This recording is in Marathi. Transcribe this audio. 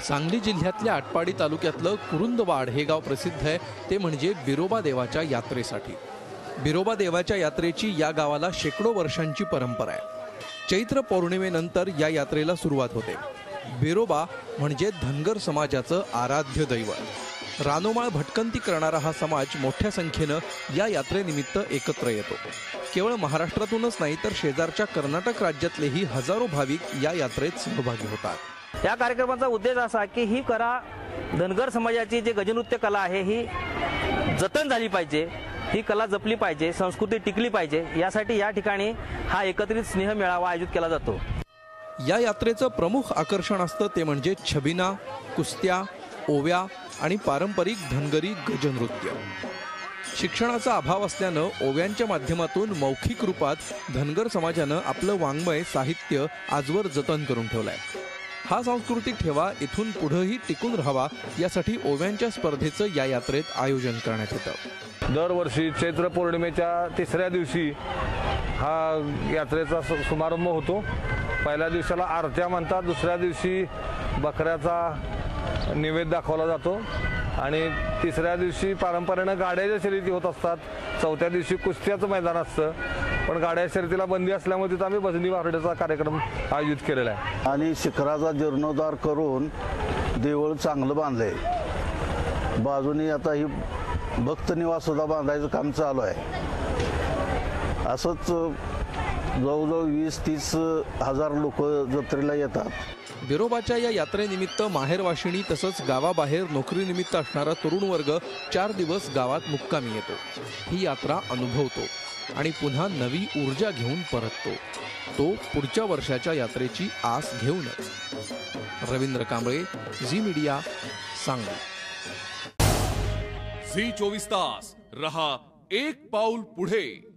सांगली जिल्ह्यातल्या आटपाडी तालुक्यातलं कुरुंदवाड हे गाव प्रसिद्ध आहे ते म्हणजे बिरोबा देवाच्या यात्रेसाठी। बिरोबा देवाच्या यात्रेची या गावाला शेकडो वर्षांची परंपरा आहे। चैत्र पौर्णिमेनंतर या यात्रेला सुरुवात होते। बिरोबा म्हणजे धनगर समाजाचं आराध्य दैवत। रानोमाळ भटकंती करणारा हा समाज मोठ्या संख्येनं या यात्रेनिमित्त एकत्र येतो। केवळ महाराष्ट्रातूनच नाही तर शेजारच्या कर्नाटक राज्यातलेही हजारो भाविक या यात्रेत सहभागी होतात। या कार्यक्रमाचा उद्देश असा की ही कला धनगर समाजाची जे गजनृत्य कला आहे ही जतन झाली पाहिजे, ही कला जपली पाहिजे, संस्कृती टिकली पाहिजे, यासाठी या ठिकाणी हा एकत्रित स्नेह मेळावा आयोजित केला जातो। या यात्रेचं प्रमुख आकर्षण असतं ते म्हणजे छबिना, कुस्त्या, ओव्या आणि पारंपरिक धनगरी गजनृत्य। शिक्षणाचा अभाव असल्यानं ओव्यांच्या माध्यमातून मौखिक रूपात धनगर समाजानं आपलं वाङ्मय साहित्य आजवर जतन करून ठेवलंय। हा सांस्कृतिक ठेवा इथून पुढेही टिकून राहावा यासाठी ओव्यांच्या स्पर्धेचं या यात्रेत आयोजन करण्यात येतं। दरवर्षी चैत्र पौर्णिमेच्या तिसऱ्या दिवशी हा यात्रेचा समारंभ होतो। पहिल्या दिवसाला आरत्या म्हणतात, दुसऱ्या दिवशी बकऱ्याचा नैवेद्य दाखवला जातो आणि तिसऱ्या दिवशी पारंपरेनं गाड्याच्या शर्यती होत असतात। चौथ्या दिवशी कुस्त्याचं मैदान असतं, पण गाड्या शर्यतीला बंदी असल्यामुळे तिथं आम्ही भजनी वारड्याचा कार्यक्रम आयोजित केलेला आहे। आणि शिखराचा जीर्णोद्धार करून देऊळ चांगलं बांधलंय। बाजूनी आता ही भक्त निवास सुद्धा बांधायचं काम चालू आहे। असंच जवळजवळ 20-30 हजार लोक जत्रेला येतात। बिरोबाच्या या यात्रेनिमित्त माहेरवाशिणी तसंच गावाबाहेर नोकरीनिमित्त असणारा तरुण वर्ग 4 दिवस गावात मुक्कामी येतो। ही यात्रा अनुभवतो आणि पुन्हा नवी ऊर्जा घेऊन परततो। तो पुढच्या वर्षाच्या यात्रेची आस घेऊनच। रवींद्र कांबळे, झी मीडिया, सांगली। झी 24 तास रहा एक पाऊल पुढे।